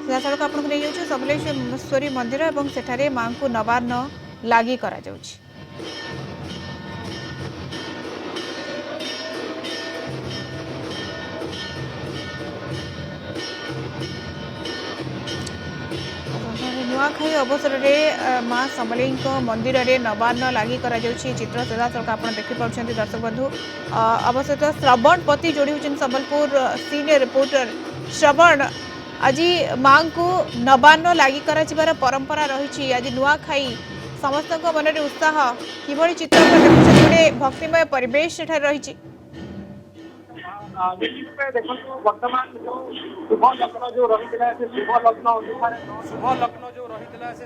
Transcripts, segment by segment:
सीधासख आपको नहीं जाऊँ सबलेश्वरी मंदिर और सेठारे माँ को नवान्न लगी करा जाउछि। नुआखाई अवसर में माँ समलेई मंदिर में नवान्न लगी करा जाउछि। चित्र सीधासख आप देखिपुं दर्शक बंधु अवसर श्रवण पति जोड़ी होती संबलपुर सीनियर रिपोर्टर श्रवण आज माँ को नवान्न लगी कर परंपरा रही। आज नुआखाई समस्त मन में उत्साह कि चित्र देखुं गोटे भक्तिमय परिवेश रही। देखो वर्तमान जो शुभ लग्न जो रही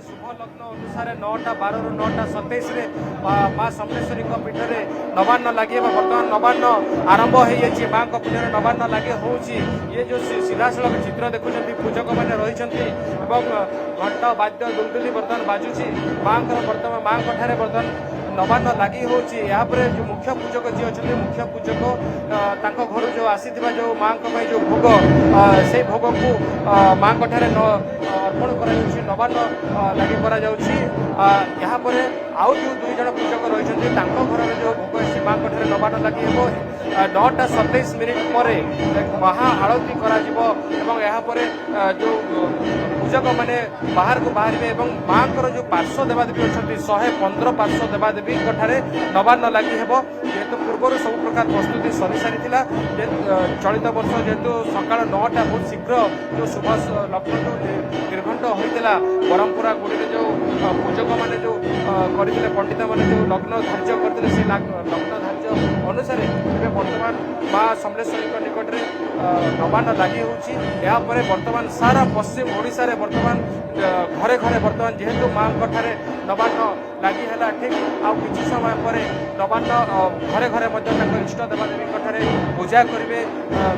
शुभ लग्न अनुसार 9टा 12 ରୁ 9टा 27 माँ समलेश्वरी पीठ में नवान्न लगे बर्तमान नवान्न आरंभ हो माँ पीठ में नवान्न लगे हो ये जो सीधासख चित्र देखुं पूजक मैंने रही घंटा वाद्य दुलदुली बर्तमान बाजुची माँ बर्तमान माँ बर्तमान नवान्न लगी होची। यहाँ पर जो मुख्य पूजक जी अच्छा मुख्य पूजक घर जो आसी जो माँ जो भोग से भोग को माँ अर्पण कर नवान्न लगी यहाँ पर आउ जो 2 जन पूजक रही घर जो भोग आसी माँ नवान्न लगी हो 9टा 27 मिनिट पर महा आरती कर जो पूजक मैंने बाहर को बाहर माँ जो पार्श्व देवादेवी अच्छा 115 पार्श्व देवादेवी नवान्न लगी हे जेहेतु पूर्व सब प्रकार प्रस्तुति सरी सारी चलित वर्ष जेहेतु सका 9टा बहुत शीघ्र जो शुभ लग्न निर्घंट होता परंपरा गुड़ी जो पूजक मैंने जो करते पंडित मैंने जो लग्न धार्य करते से लग्न धार्य अनुसार बर्तमान माँ समलेश्वरी निकट में नवान्न लगी होपर बर्तमान सारा पश्चिम ओडिशा रे बर्तमान घरे घरे बर्तमान जेहेतु माँ नवान्न लगी है ठीक आउ किसी समय पर नवान्न घरे घरे इष्ट देवादेवी पूजा करेंगे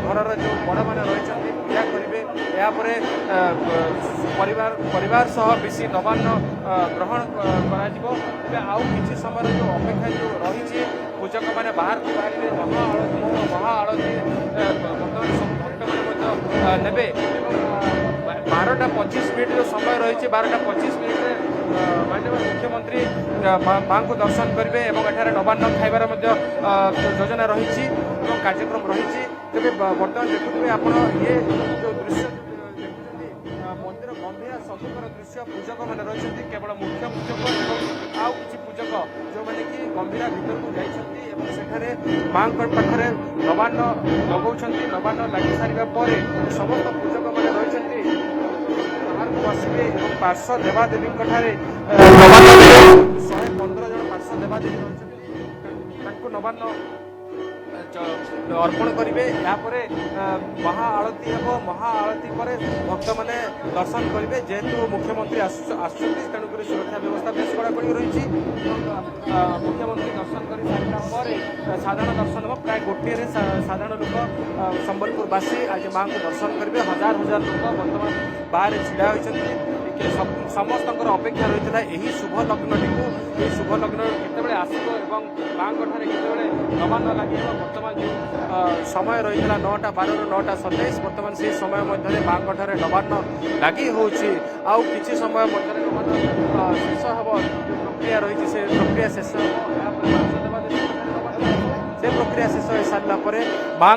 घर जो बड़ मैंने रही पूजा करेंगे यापर परिवार सह मिसी नवान्न ग्रहण कर आउ किसी समय जो अपेक्षा जो रही पूजक मैंने बाहर को बाहर महा आरती बर्तमान सब भक्त मैंने ने 12टा 25 मिनिट जो समय रही 12टा 25 मिनिट माननीय मुख्यमंत्री माँ को दर्शन करेंगे एठार नवान्न खाइबार योजना रही कार्यक्रम रही तेज बर्तमान देखुए आप ये जो दृश्य मंदिर गंभीर सम्मुखर दृश्य पूजक मैंने रही केवल मुख्य पूजक और आउ कि पूजक जो मैंने कि गंभीरा भीतर को जाइए माँ पाखे नवान्न लगा नवान्न लगी सारा समस्त पूजक मैंने रही बाहर को आसवे पार्श्व देवादेवी 115 जन पार्श्व देवादेवी रही नवान्न अर्पण करेंगे यापर महा आरती हे महा आरती पर भक्त मैंने दर्शन करेंगे जेहेतु मुख्यमंत्री तेणुक सुरक्षा व्यवस्था बेस कड़ाकड़ी रही मुख्यमंत्री दर्शन कर सारा साधारण दर्शन हम प्राय गोटे साधारण लोक संबलपुरवासी आज माँ को दर्शन करेंगे हजार हजार लोक बर्तमान बाहर छिड़ा होती समस्त अपेक्षा रही है यही शुभ लग्न टी शुभ लग्न केतबे आसो माँ केतबे नवान्न लगे बर्तमान जो समय रही है 9टा 12 ରୁ 9टा 27 बर्तमान से समय मध्य माँ नवान्न लगी आउ किसी समय मध्य नवान्न शेष हम प्रक्रिया रही से प्रक्रिया शेष से प्रक्रिया शेष हो सारापर माँ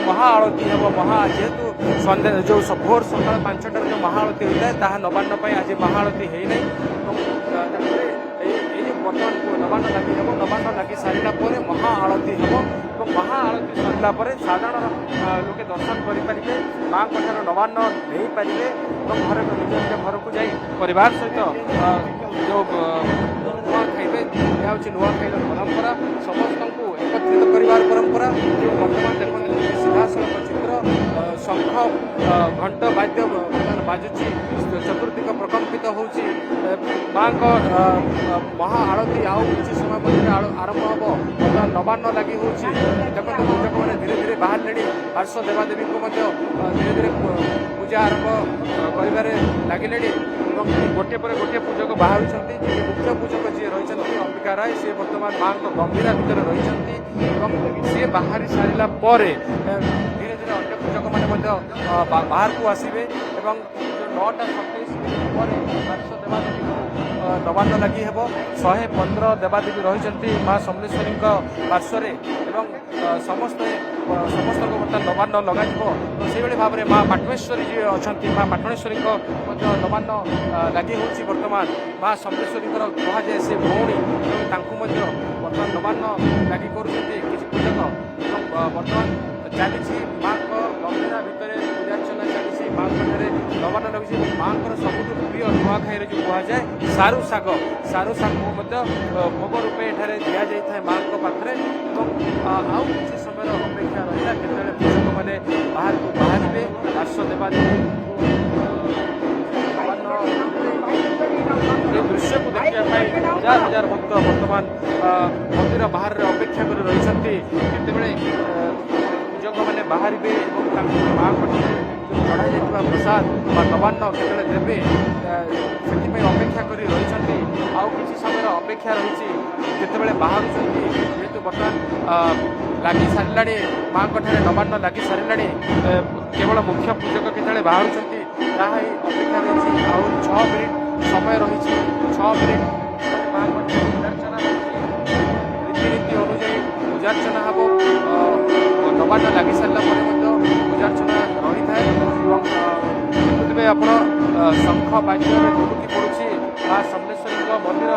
महा आरती हम महा जेहेतु सन्ध्या जो भोर सका 5टार जो महा आरती होता है ताहा नवान्न आज महा आरती है बर्तमान नवान्न लगी हम नवान्न लगी सारा महा आरती हम महा आरती सरला साधारण लोके दर्शन करेंगे माँ नवान्न नहीं पारे घर निज निज घर को जाई परिवार सहित जो नुआ खाइबे यह हूँ नुआखाई परंपरा समस्त को एकत्रित कर परंपरा जो बर्तमान देखते सीधासख चित्र शंख घंट वाद्य बाजुची चतुर्दिक प्रकम्पित हो माँ महा आरती आउ किसी समय मध्य आरंभ हम नवान्न लगी हो देखते पूजक मैंने धीरे धीरे बाहर ले पार्श्व देवादेवी को धीरे धीरे पूजा आरंभ कर लगे गोटे पर गोटे पूजक बाहर मुख्य पूजक जी रही अंबिका राय सी बर्तमान माँ गंभीरा भितर रही सी बाहरी सारा धीरे धीरे अन्य ପୂଜକ ମାନେ ମଧ୍ୟ ବାହାରକୁ ଆସିବେ ଏବଂ 9:27 ପରେ ମାସ ଦେବାଦେବୀଙ୍କୁ ନବାନ୍ନ ଲାଗି ହେବ। 115 ଦେବାଦେବୀ ରହିଛନ୍ତି ମା ସମଲେଶ୍ୱରୀଙ୍କ ପାର୍ଶ୍ୱରେ ଏବଂ ସମସ୍ତଙ୍କୁ ବର୍ତ୍ତମାନ ନବାନ୍ନ ଲଗାଯିବ। ସେଇଭଳି ଭାବରେ ମା ପାଟଣେଶ୍ୱରୀ ଯିଏ ଅଛନ୍ତି ମା ପାଟଣେଶ୍ୱରୀଙ୍କ ମଧ୍ୟ ନବାନ୍ନ ଲାଗି ହେଉଛି। ବର୍ତ୍ତମାନ ମା ସମଲେଶ୍ୱରୀଙ୍କର କୁହାଯାଏ ସେ ଭଉଣୀ ଏବଂ ତାଙ୍କୁ ମଧ୍ୟ ବର୍ତ୍ତମାନ ନବାନ୍ନ ଲାଗି କରୁଛନ୍ତି କିଛି ପୂଜକ ଏବଂ ବର୍ତ୍ତମାନ ଚାଲିଛି ମାଙ୍କ ଗମ୍ଭୀରା ଭିତରେ ପୂଜାର୍ଚ୍ଚନା ଚାଲିଛି। ମାଙ୍କ ଠାରେ ନବାନ୍ନ ଲାଗିଛି। ମାଙ୍କର ସବୁଠୁ ପ୍ରିୟ ନୂଆଖାଇରେ ଯେଉଁ କୁହାଯାଏ ସାରୁ ଶାଗକୁ ମଧ୍ୟ ଭୋଗ ରୂପେ ଏଠାରେ ଦିଆଯାଇଥାଏ ମାଙ୍କ ପାଖରେ ଏବଂ ଆଉ କିଛି ସମୟର ଅପେକ୍ଷା ରହିଲା କେତେବେଳେ ପୂଜକମାନେ ବାହାରକୁ ବାହାରିବେ ଆସ ଦେବାଦେବୀ ଏ ଦୃଶ୍ୟକୁ ଦେଖିବା ପାଇଁ ହଜାର ହଜାର ଭକ୍ତ ବର୍ତ୍ତମାନ ମନ୍ଦିର ବାହାରରେ ଅପେକ୍ଷା କରି ରହିଛନ୍ତି କେତେବେଳେ ପୂଜକମାନେ ବାହାରିବେ ଏବଂ ତାଙ୍କୁ ମାଙ୍କ ଚଢ଼ାଯାଇଥିବା ପ୍ରସାଦ ବା ନବାନ୍ନ କେତେବେଳେ ଦେବେ ସେଥିପାଇଁ ଅପେକ୍ଷା କରି ରହିଛନ୍ତି। ଆଉ କିଛି ସମୟର ଅପେକ୍ଷା ରହିଛି ଯେତେବେଳେ ବାହାରୁଛନ୍ତି ଯେହେତୁ ବର୍ତ୍ତମାନ ଲାଗି ସାରିଲାଣି ମାଙ୍କ ଠାରେ ନବାନ୍ନ ଲାଗି ସାରିଲାଣି କେବଳ ମୁଖ୍ୟ ପୂଜକ କେତେବେଳେ ବାହାରୁଛନ୍ତି ତାହା ହିଁ ଅପେକ୍ଷା ରହିଛି। ଆଉ 6 ମିନିଟ୍ ସମୟ ରହିଛି। 6 ମିନିଟ୍ ମାଙ୍କ ପୂଜାର୍ଚ୍ଚନା ରୀତିନୀତି ଅନୁଯାୟୀ ପୂଜାର୍ଚ୍ଚନା ହେବ। ନବାନ୍ନ ଲାଗି ସାରିଲା ପରେ ମଧ୍ୟ ପୂଜାର୍ଚ୍ଚନା ରହିଥାଏ ଏବଂ ଦେଖୁଥିବେ ଆପଣ ଶଙ୍ଖ ବାଜ୍ୟରେ ଧୁମୁକି ପଡ଼ୁଛି। ମା ସମଲେଶ୍ୱରୀଙ୍କ ମନ୍ଦିର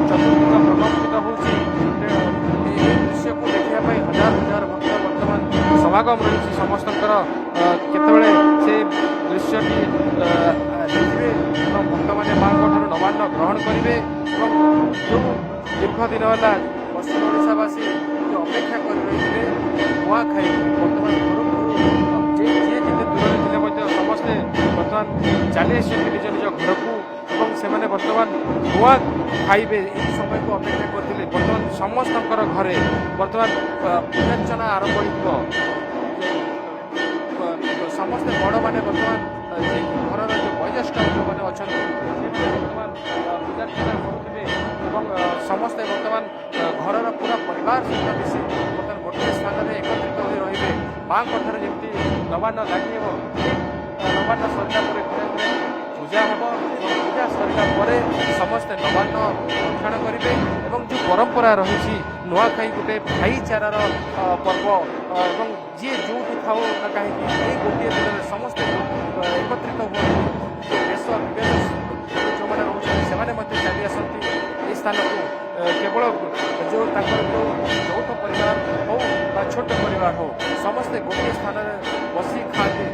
ଚତୁର୍ଦିଗ ପ୍ରକମ୍ପିତ ହେଉଛି। ଏହି ଦୃଶ୍ୟକୁ ଦେଖିବା ପାଇଁ ହଜାର ହଜାର ଭକ୍ତ ବର୍ତ୍ତମାନ ସମାଗମ ରହିଛି ସମସ୍ତଙ୍କର। କେତେବେଳେ ସେ ଦୃଶ୍ୟଟି ଦେଖିବେ ଏବଂ ଭକ୍ତମାନେ ମାଙ୍କ ଠାରୁ ନବାନ୍ନ ଗ୍ରହଣ କରିବେ ଏବଂ ଯେଉଁ ଦୀର୍ଘ ଦିନ ହେଲା ପଶ୍ଚିମ ଓଡ଼ିଶାବାସୀ ଅପେକ୍ଷା କରି ରହିଥିଲେ ନୂଆଖାଇ ବର୍ତ୍ତମାନ ଘରକୁ ଯିଏ ଯେତେ ଦୂରରେ ଥିଲେ ମଧ୍ୟ ସମସ୍ତେ ବର୍ତ୍ତମାନ ଚାଲି ଆସିଛନ୍ତି ନିଜ ନିଜ ଘରକୁ ଏବଂ ସେମାନେ ବର୍ତ୍ତମାନ ନୂଆ ଖାଇବେ ଏହି ସମୟକୁ ଅପେକ୍ଷା କରିଥିଲେ। ବର୍ତ୍ତମାନ ସମସ୍ତଙ୍କର ଘରେ ବର୍ତ୍ତମାନ ପୂଜାର୍ଚ୍ଚନା ଆରମ୍ଭ ହୋଇଥିବ। ସମସ୍ତେ ବଡ଼ମାନେ ବର୍ତ୍ତମାନ ଘରର ଯେଉଁ ବୟୋଜ୍ୟେଷ୍ଠ ଲୋକମାନେ ଅଛନ୍ତି ସେମାନେ ବର୍ତ୍ତମାନ ପୂଜାର୍ଚ୍ଚନା କରୁଥିବେ ଏବଂ ସମସ୍ତେ ବର୍ତ୍ତମାନ ଘରର ପୁରା ପରିବାର ସହିତ ମିଶି ବର୍ତ୍ତମାନ ଗୋଟିଏ ସ୍ଥାନରେ ଏକତ୍ରିତ ହୋଇ ରହିବେ। ମାଙ୍କ ଠାରେ ଯେମିତି ନବାନ୍ନ ଲାଗିବ ନବାନ୍ନ ସରିଲା ପରେ ଘରେ ଘରେ ପୂଜା ହେବ ଏବଂ ପୂଜା ସରିଲା ପରେ ସମସ୍ତେ ନବାନ୍ନ ଭକ୍ଷଣ କରିବେ ଏବଂ ଯେଉଁ ପରମ୍ପରା ରହିଛି ନୂଆଖାଇ ଗୋଟେ ଭାଇଚାରାର ପର୍ବ ଏବଂ ଯିଏ ଯେଉଁଠି ଥାଉ ନା କାହିଁକି ଏଇ ଗୋଟିଏ ଦିନରେ ସମସ୍ତେ ଏକତ୍ରିତ ହୁଅନ୍ତି। ଦେଶ ବିଦେଶ ଯେଉଁମାନେ ରହୁଛନ୍ତି ସେମାନେ ମଧ୍ୟ ଚାଲି ଆସନ୍ତି ଏହି ସ୍ଥାନକୁ। କେବଳ ଯେଉଁ ତାଙ୍କର ଯେଉଁ ଯୌଥ ପରିବାର ହଉ ବା ଛୋଟ ପରିବାର ହଉ ସମସ୍ତେ ଗୋଟିଏ ସ୍ଥାନରେ ବସି ଖାଆନ୍ତି।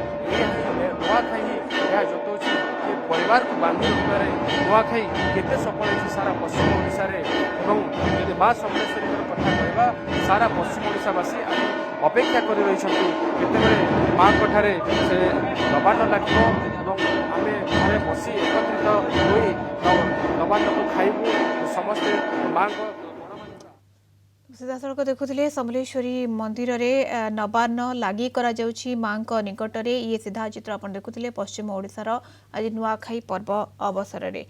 ନୂଆଖାଇ ଏହା ଜତଉଛି ଏ ପରିବାରକୁ ବାନ୍ଧି ରଖିବାରେ ନୂଆଖାଇ କେତେ ସଫଳ ହୋଇଛି ସାରା ପଶ୍ଚିମ ଓଡ଼ିଶାରେ ଏବଂ ଯଦି ମା ସମଲେଶ୍ୱରୀଙ୍କର କଥା କହିବା ସାରା ପଶ୍ଚିମ ଓଡ଼ିଶାବାସୀ ଆଜି ଅପେକ୍ଷା କରି ରହିଛନ୍ତି କେତେବେଳେ ମାଙ୍କ ଠାରେ ସେ ନବାନ୍ନ ଲାଗିବ ଏବଂ ଆମେ ଘରେ ବସି ଏକତ୍ରିତ ହୋଇ ନବାନ୍ନକୁ ଖାଇବୁ ସମସ୍ତେ ମାଙ୍କ। ସିଧାସଳଖ ଦେଖୁଥିଲେ ସମଲେଶ୍ୱରୀ ମନ୍ଦିରରେ ନବାନ୍ନ ଲାଗି କରାଯାଉଛି ମାଙ୍କ ନିକଟରେ। ଇଏ ସିଧା ଚିତ୍ର ଆପଣ ଦେଖୁଥିଲେ ପଶ୍ଚିମ ଓଡ଼ିଶାର ଆଜି ନୂଆଖାଇ ପର୍ବ ଅବସରରେ।